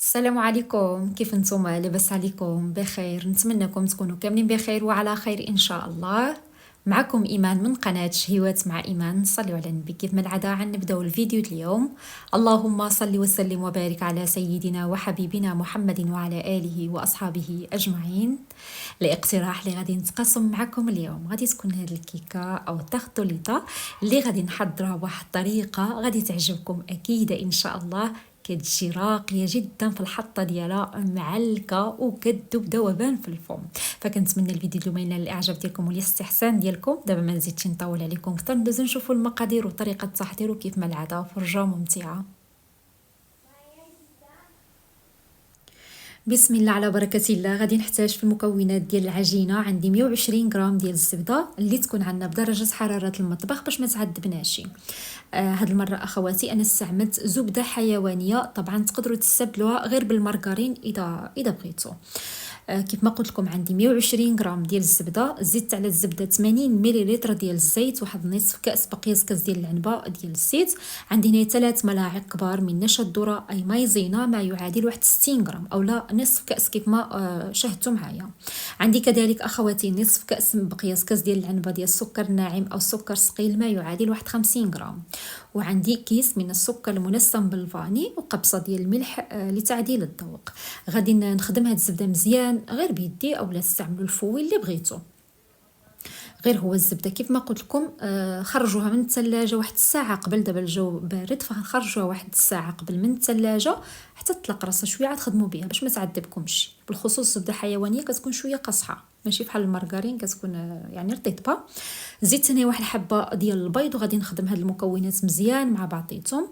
السلام عليكم، كيف نتوما؟ لاباس عليكم؟ بخير، نتمنىكم تكونوا كاملين بخير وعلى خير ان شاء الله. معكم ايمان من قناة شهيوات مع ايمان. صلوا على النبي. كيف ما العادة نبداو الفيديو اليوم. اللهم صل وسلم وبارك على سيدنا وحبيبنا محمد وعلى اله واصحابه اجمعين. الاقتراح اللي غادي نتقاسم معكم اليوم غادي تكون هذه الكيكه او التغطوليطه اللي غادي نحضرها بواحد الطريقه غادي تعجبكم اكيد ان شاء الله. كتجي راقيه جدا في الحطه ديالها، معلكه وكتذوب ذوبان في الفم. فكنتمنى الفيديو اليوم ينال الاعجاب ديالكم والاستحسان ديالكم. دابا ما نزيدش نطول عليكم اكثر، ندوزو نشوفوا المقادير وطريقه التحضير، وكيف ما العاده فرجه ممتعه. بسم الله على بركة الله. غادي نحتاج في المكونات ديال العجينه. عندي 120 غرام ديال الزبده اللي تكون عندنا بدرجه حراره المطبخ باش ما تعذبناش. هاد المره اخواتي انا استعملت زبده حيوانيه، طبعا تقدروا تستبدلوها غير بالمارغرين اذا بغيتوا. كيف ما قلت لكم عندي 120 غرام ديال الزبده. زدت على الزبده 80 مليلتر ديال الزيت، واحد نصف كاس بقياس كاس ديال العنبه ديال الزيت. عندي هنا 3 ملاعق كبار من نشا الذره اي مايزينا، ما يعادل واحد 60 غرام او لا نصف كاس كيف ما شاهدتوا معايا. عندي كذلك اخواتي نصف كاس بقياس كاس ديال العنبه ديال السكر الناعم او السكر ثقيل، ما يعادل واحد 50 غرام. وعندي كيس من السكر المنسم بالفاني وقبصه ديال الملح لتعديل الذوق. غادي نخدم هاد الزبده مزيان غير بيدي او لا تستعملوا الفويل اللي بغيتو. غير هو الزبده كيف ما قلت لكم خرجوها من الثلاجه واحد الساعه قبل. دابا الجو بارد فخرجوها واحد الساعه قبل من الثلاجه حتى تطلق راسها شويه، عاد خدموا بها باش ما تعذبكمش. بالخصوص الزبده الحيوانيه كتكون شويه قاصحه، ماشي بحال المارغرين كتكون يعني رطيبه. زدت هنا واحد الحبه ديال البيض وغادي نخدم هاد المكونات مزيان مع بعضيتهم.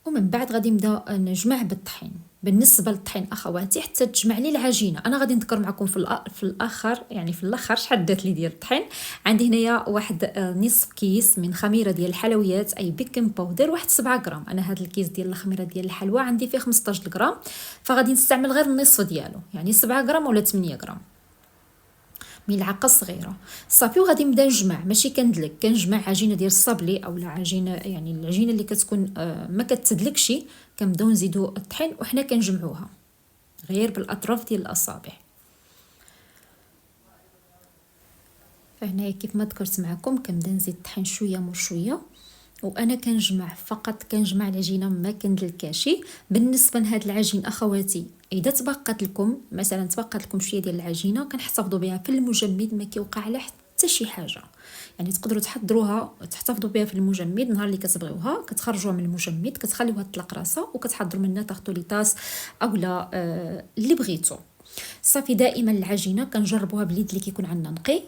ومن بعد غادي نبدا نجمع بالطحين. بالنسبه للطحين اخواتي حتى تجمع لي العجينه، انا غادي نذكر معكم في الاخر، يعني في الاخر شحال درت لي ديال الطحين. عندي هنايا واحد نصف كيس من خميره ديال الحلويات اي بيكنج باودر، واحد 7 غرام. انا هذا الكيس ديال الخميره ديال الحلوى عندي فيه 15 غرام، فغادي نستعمل غير النصف ديالو، يعني 7 غرام ولا 8 غرام، ملعقه صغيره. صافي وغادي نبدا نجمع، ماشي كندلك، كنجمع عجينه ديال الصابلي اولا عجينه يعني العجينه اللي كتكون ما كتدلكش. كنبداو نزيدو الطحين وحنا كنجمعوها غير بالاطراف ديال الاصابع. فهنايا كيف ما ذكرت معكم كنبدا نزيد الطحين شويه مور شويه، وانا كنجمع فقط، كنجمع العجينه ما كندلكاش. بالنسبه لهاد العجين اخواتي اذا تبقات لكم مثلا شويه ديال العجينه كنحتفظوا بها في المجمد، ما كيوقع لها حتى شي حاجه. يعني تقدروا تحضروها تحتفظوا بها في المجمد نهار اللي كتبغيوها، كتخرجوها من المجمد كتخليوها تطلق راسها وكتحضروا منها تغطوليطاس اولا اللي بغيتو. صافي دائما العجينه كنجربوها باليد اللي كيكون عندنا نقي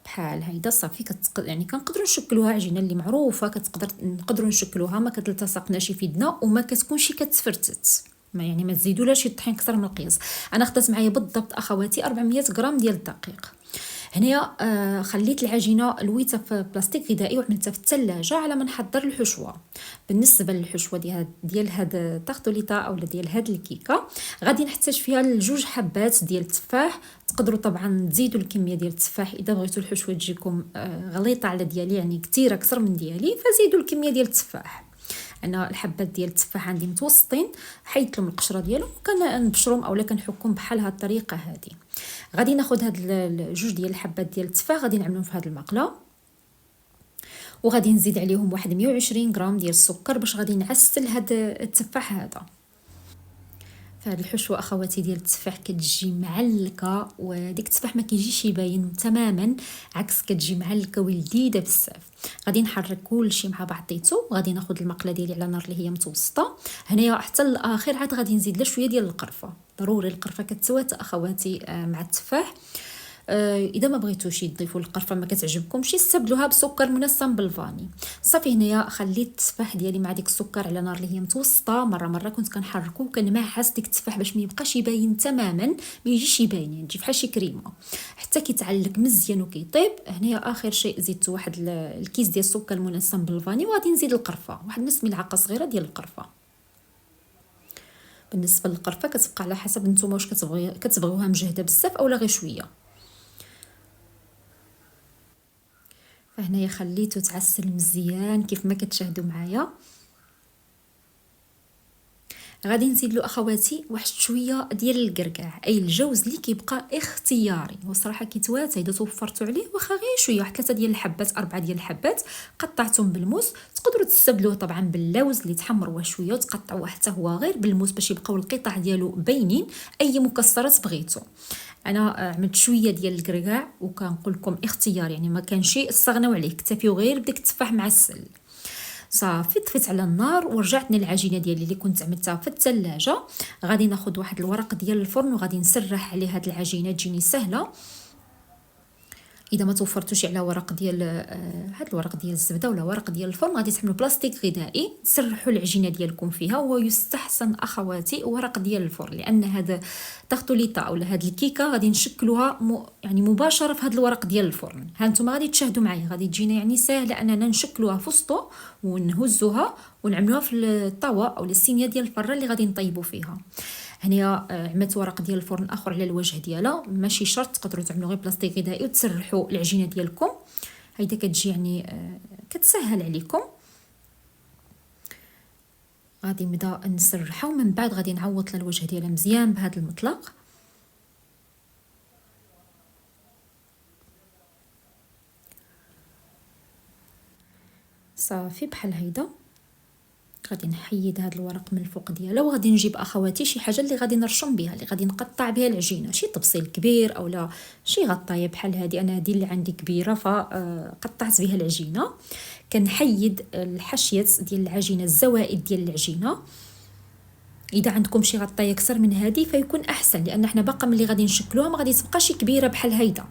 بحال هيدا. صافي يعني كنقدروا نشكلوها عجينه اللي معروفه، نقدروا نشكلوها ما كتلتصقناش في يدنا وما كتكونش كتفرتت. ما يعني ما تزيدولهاش الطحين اكثر من القياس. انا خدت معايا بالضبط اخواتي 400 غرام ديال الدقيق. هنايا خليت العجينه لويتها في بلاستيك غذائي وعملتها في الثلاجه على ما نحضر الحشوه. بالنسبه للحشوه ديال هاد التغطوليطه او ديال هاد الكيكه غادي نحتاج فيها الجوج حبات ديال التفاح. تقدروا طبعا تزيدوا الكميه ديال التفاح اذا بغيتوا الحشوه تجيكم غليظه على ديالي، يعني كثيره اكثر من ديالي، فزيدوا الكميه ديال التفاح. انا الحبات ديال التفاح عندي متوسطين، حيدت لهم القشره ديالهم وكنبشرهم اولا كنحكهم بحال هاد الطريقه هذه. غادي ناخذ هاد الجوج ديال الحبات ديال التفاح غادي نعملهم في هاد المقله، وغادي نزيد عليهم واحد 120 غرام ديال السكر باش غادي نعسل هاد التفاح هذا. فهاد الحشوه اخواتي ديال التفاح كتجي معلكه، وديك التفاح ما كيجيش يبين تماما، عكس كتجي معلكه ولذيذه بزاف. غادي نحرك كلشي مع بعضيتو، وغادي ناخذ المقله ديالي على نار اللي هي متوسطه. هنايا حتى الاخير عاد غادي نزيد له شويه ديال القرفه، ضروري القرفه كتسوات اخواتي مع التفاح. اذا ما بغيتوش تضيفوا القرفه ما كتعجبكمش استبدلوها بسكر منسم بالفاني. صافي هنايا خليت التفاح ديالي مع ديك السكر على نار اللي هي متوسطه، مره كنت كنحركو وكنمعس ديك التفاح باش ما يبقاش يبين تماما، ما يجيش يبين، يعني تجي بحال شي كريمه حتى كيتعلق مزيان وكيطيب. هنايا اخر شيء زدت واحد الكيس ديال السكر المنسم بالفاني، وغادي نزيد القرفه، واحد نص ملعقه صغيره ديال القرفه. بالنسبه للقرفه كتبقى على حسب نتوما واش كتبغيوها مجهده بزاف اولا غير شويه. فهنايا خليته تعسل مزيان كيف ما كتشاهدوا معايا. غادي نزيد له اخواتي واحد شويه ديال الكركاع، اي الجوز اللي كيبقى اختياري. وصراحه كيتوات اذا توفرتوا عليه واخا غير شويه، واحد 3 ديال الحبات 4 ديال الحبات قطعتهم بالموس. تقدروا تستبدلوه طبعا باللوز اللي تحمروه شويه وتقطعوه حتى هو غير بالموس باش يبقاو القطع ديالو باينين. اي مكسرات بغيتو. انا عملت شويه ديال الكركاع وكنقول لكم اختيار، يعني ما كانش استغناو عليه، اكتفيو غير بداك التفاح معسل. صافي طفيت على النار ورجعتني العجينه ديالي اللي كنت عملتها في الثلاجه. غادي ناخذ واحد الورق ديال الفرن وغادي نسرح عليه هاد العجينه تجيني سهله. اذا ما توفرتوش على ورق ديال هاد الورق ديال الزبده ولا ورق ديال الفرن، غادي تحملوا بلاستيك غذائي تسرحوا العجينه ديالكم فيها. ويستحسن اخواتي ورق ديال الفرن، لان هذا تارتوليتا اولا هاد الكيكه غادي نشكلوها يعني مباشره في هاد الورق ديال الفرن. ها نتوما غادي تشاهدوا معايا، غادي تجينا يعني ساهله اننا نشكلوها في وسطو ونهزوها ونعملوها في الطاوه او الصينيه ديال الفران اللي غادي نطيبوا فيها. هنايا عملت ورق ديال الفرن اخر على الوجه ديالها، ماشي شرط تقدروا تعملوا غير بلاستيك غذائي وتسرحوا العجينه ديالكم. هيدا كتجي يعني كتسهل عليكم. غادي نبدا نسرحها ومن بعد غادي نعوض الوجه ديالها مزيان بهذا المطلق. صافي بحال هيدا. غادي نحيد هذا الورق من الفوق ديالها وغادي نجيب اخواتي شي حاجه اللي غادي نرشم بها، اللي غادي نقطع بها العجينه، شي طبسيل كبير اولا شي غطايه بحال هذه. انا هذه اللي عندي كبيره فقطعت بها العجينه. كنحيد الحشيه ديال العجينه، الزوائد ديال العجينه. اذا عندكم شي غطايه اكثر من هذه فيكون احسن، لان احنا باقا ملي غادي نشكلوها ما غادي تبقى شي كبيره بحال هيدا،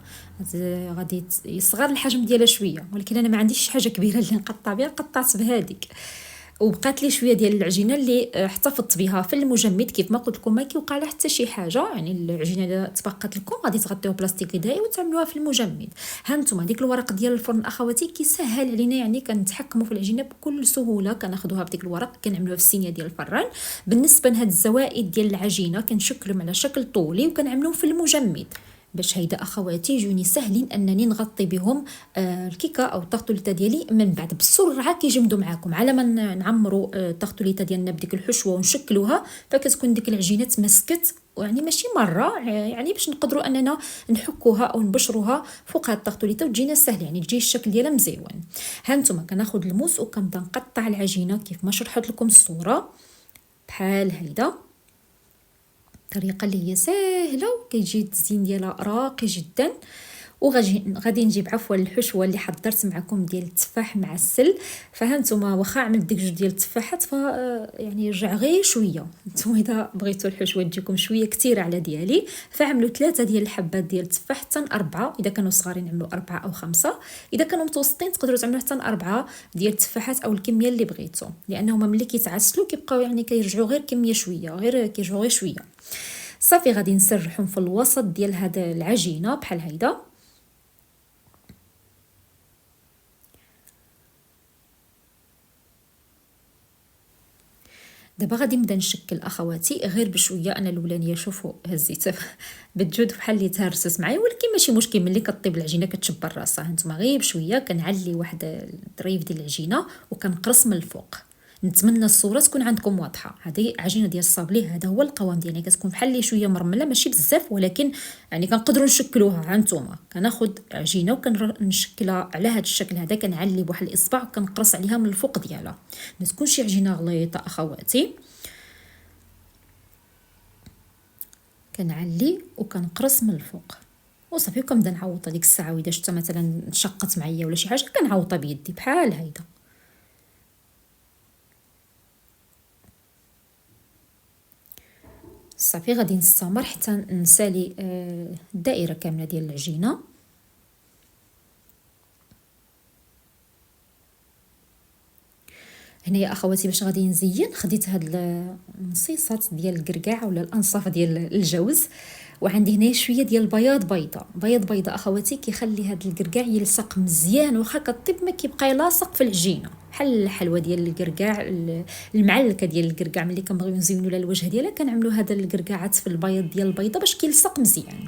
غادي يصغر الحجم ديالها شويه. ولكن انا ما عنديش شي حاجه كبيره اللي نقطع بها، قطعت بهذيك. وبقات لي شويه ديال العجينه اللي احتفظت بها في المجمد. كيف ما قلت لكم ما كيوقع لها حتى شي حاجه، يعني العجينه اللي تبقات لكم غادي تغطيوها بلاستيك غذائي وتعملوها في المجمد. ها نتوما ديك الورق ديال الفرن اخواتي كيسهل علينا، يعني كنتحكموا في العجينه بكل سهوله. كناخذوها بديك الورق كنعملوها في الصينيه ديال الفران. بالنسبه لهاد الزوائد ديال العجينه كنشكلهم على شكل طولي وكنعملوهم في المجمد باش هيدا اخواتي يجوني سهلين انني نغطي بهم الكيكه او التارتوليتا ديالي من بعد بسرعه كيجمدوا معاكم. على ما نعمروا التارتوليتا ديالنا بديك الحشوه ونشكلوها فكتكون ديك العجينه تمسكت، يعني ماشي مره، يعني باش نقدروا اننا نحكوها او نبشروها فوق هاد التارتوليتا وتجينا سهله، يعني تجي الشكل ديالها مزيون. ها نتوما كناخذ الموس وكنبدا نقطع العجينه كيف ما شرحت لكم الصوره بحال هيدا. طريقه اللي هي سهله وكيجي التزيين ديالها راقي جدا. وغادي نجيب عفوا الحشوه اللي حضرت معكم ديال التفاح معسل. فهانتوما واخا عملت ديك 2 ديال التفاحات يعني رجع غير شويه. نتوما اذا بغيتوا الحشوه تجيكم شويه كثيره على ديالي فعملوا 3 ديال الحبات ديال التفاح حتى 4. اذا كانوا صغارين عملوا 4 او 5. اذا كانوا متوسطين تقدروا تعملوا حتى 4 ديال التفاحات او الكميه اللي بغيتوا، لانهما ملي كيتعسلوا كيبقاو يعني كيرجعوا غير كميه شويه، غير كيرجعوا غير شويه. صافي غادي نسرحهم في الوسط ديال هذا العجينه بحال هيدا. دابا غادي نبدا نشكل اخواتي غير بشويه. انا الاولانيه شوفوا هزيت بالجود بحال اللي تهرست معايا، ولكن ماشي مشكل، ملي كطيب العجينه كتشبر راسها. هانتوما غير بشويه كنعلي واحد الظريف ديال العجينه وكنقرص من الفوق. نتمنى الصوره تكون عندكم واضحه. هذه عجينه ديال الصابلي، هذا هو القوام ديالها، يعني كتكون بحال اللي شويه مرمله ماشي بزاف، ولكن يعني كنقدروا نشكلوها. هانتوما كناخذ عجينه وكنشكلها على هذا الشكل هذا، كنعلي بواحد الاصبع وكنقرص عليها من الفوق ديالها. ما تكونش عجينه غليظه اخواتي. كنعلي وكنقرص من الفوق وصافي. وكنبدا نعوضها ديك الساعه، واذا شفت مثلا تشقت معايا ولا شي حاجه كنعوضها بيدي بحال هيدا. صافي غادي نستمر حتى نسالي الدائره كامله ديال العجينه. هنايا اخواتي باش غادي نزين خديت هاد النصيصات ديال الكركاع ولا الانصاف ديال الجوز، وعندي هنا شويه ديال البياض بيضه. بياض بيضه اخواتي كيخلي هاد الكركاع يلصق مزيان، واخا كطيب ما كيبقى لاصق في العجينه بحال الحلوه ديال الكركاع، المعلكه ديال الكركاع. ملي كنبغيو نزينوا لها الوجه ديالها كنعملوا هذا الكركاعات في البياض ديال البيضه باش كيلصق مزيان.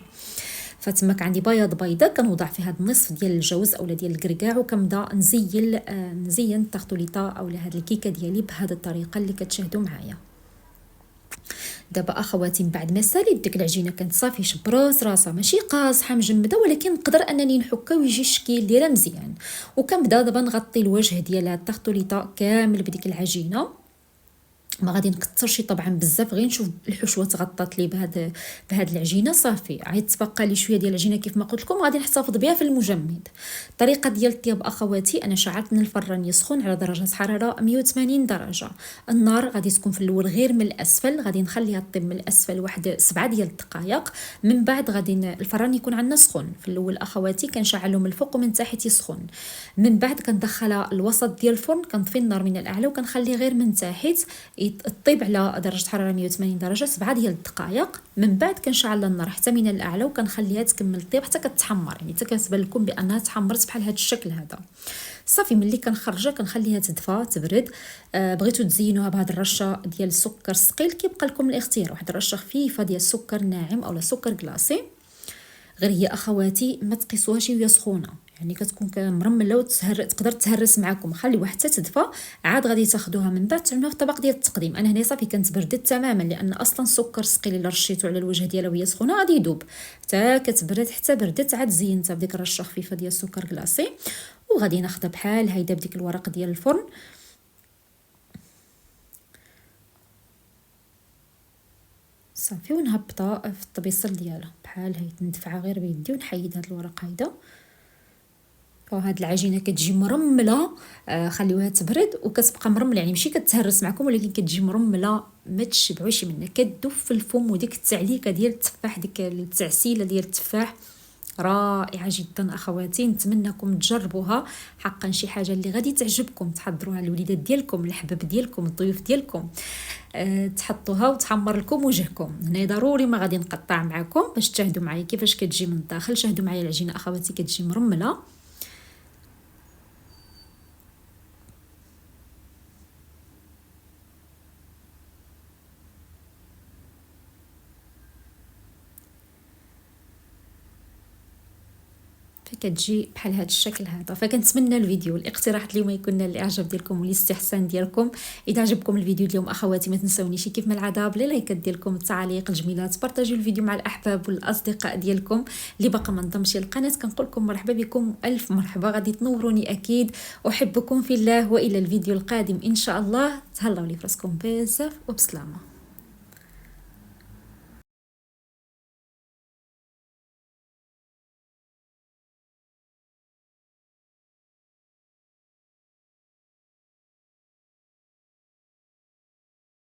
فتماك عندي بياض بيضه كنوضع فيها هذا النصف ديال الجوز اولا ديال الكركاع، وكنبدا نزين التارتوليتا اولا هاد الكيكه ديالي بهذه الطريقه اللي كتشاهدوا معايا. دابا اخواتي من بعد ما ساليت ديك العجينه كانت صافي شبرات راسها، ماشي قاصحه مجمده، ولكن نقدر انني نحكها ويجي الشكل ديالها مزيان. وكنبدا دابا نغطي الوجه ديال التارتوليطه كامل بديك العجينه، ما غادي نكثرش طبعا بزاف، غير نشوف الحشوه تغطات لي بهاد العجينه صافي. عاد تبقى لي شويه ديال العجينه كيف ما قلت لكم غادي نحتفظ بها في المجمد. الطريقه ديال الطياب اخواتي، انا شعلت من الفران يسخن على درجه حراره 180 درجه. النار غادي تكون في الاول غير من الاسفل، غادي نخليها طيب من الاسفل واحد 7 ديال الدقائق. من بعد غادي الفران يكون عندنا سخون. في الاول اخواتي كنشعلو من الفوق ومن تحت يسخن، من بعد كندخلها الوسط ديال الفرن، كنطفي النار من الاعلى وكنخليه غير من تحت طيب على درجه حراره 180 درجه 7 ديال الدقائق. من بعد كنشعل النار حتى من الاعلى وكنخليها تكمل طيب حتى كتحمر، يعني حتى كتبان لكم بانها تحمرت بحال هذا الشكل هذا. صافي ملي كنخرجها كنخليها تدفى تبرد. بغيتو تزينوها بهاد الرشه ديال السكر الثقيل كيبقى لكم الاختيار، واحد الرشه خفيفه ديال السكر ناعم اولا سكر كلاصي. غير هي اخواتي ما تقيسوهاش وهي سخونه، يعني كتكون مرمله تقدر تهرس معكم، خليوها حتى تدفى. عاد غادي تاخذوها من بعد تعملوها في الطبق ديال التقديم. انا هنا صافي كانت بردت تماما، لان اصلا السكر الثقيل الا رشيتو على الوجه ديالها وهي سخونه غادي يذوب. حتى كتبرد حتى بردت عاد زينتها بديك الرشه خفيفه ديال السكر كلاصي. وغادي ناخذها بحال هيدا بديك الورق ديال الفرن. صافي ونهبطها في الطبيصل ديالها بحال هي، ندفعها غير بيدي ونحيد هاد الورق هيدا. وهاد العجينه كتجي مرمله، خليوها تبرد وكتبقى مرمله، يعني ماشي كتهرس معكم ولكن كتجي مرمله ما تشبعوش منها، كتذوب في الفم. وديك التعليكه ديال التفاح، ديك التعسيله ديال التفاح رائعه جدا اخواتي. نتمنىكم تجربوها حقا، شي حاجه اللي غادي تعجبكم تحضروها للوليدات ديالكم، الحباب ديالكم، الضيوف ديالكم، تحطوها وتحمر لكم وجهكم. هنا ضروري ما غادي نقطع معكم باش تشاهدوا معايا كيفاش كتجي من الداخل. شاهدوا معايا العجينه اخواتي كتجي مرمله. كتجي بحال هذا الشكل هذا. فكنتمنى الفيديو الاقتراحات اليوم يكون الاعجاب ديالكم والاستحسان ديالكم. اذا عجبكم الفيديو اليوم اخواتي ما تنسونيش كيف ما العاده باللايكات ديالكم، التعاليق الجميلات، بارطاجيو الفيديو مع الاحباب والاصدقاء ديالكم. اللي باقا ما انضمش للقناه كنقول لكم مرحبا بكم، الف مرحبا، غادي تنوروني اكيد. احبكم في الله، والى الفيديو القادم ان شاء الله. تهلاو لي فراسكم بزاف وبسلامه.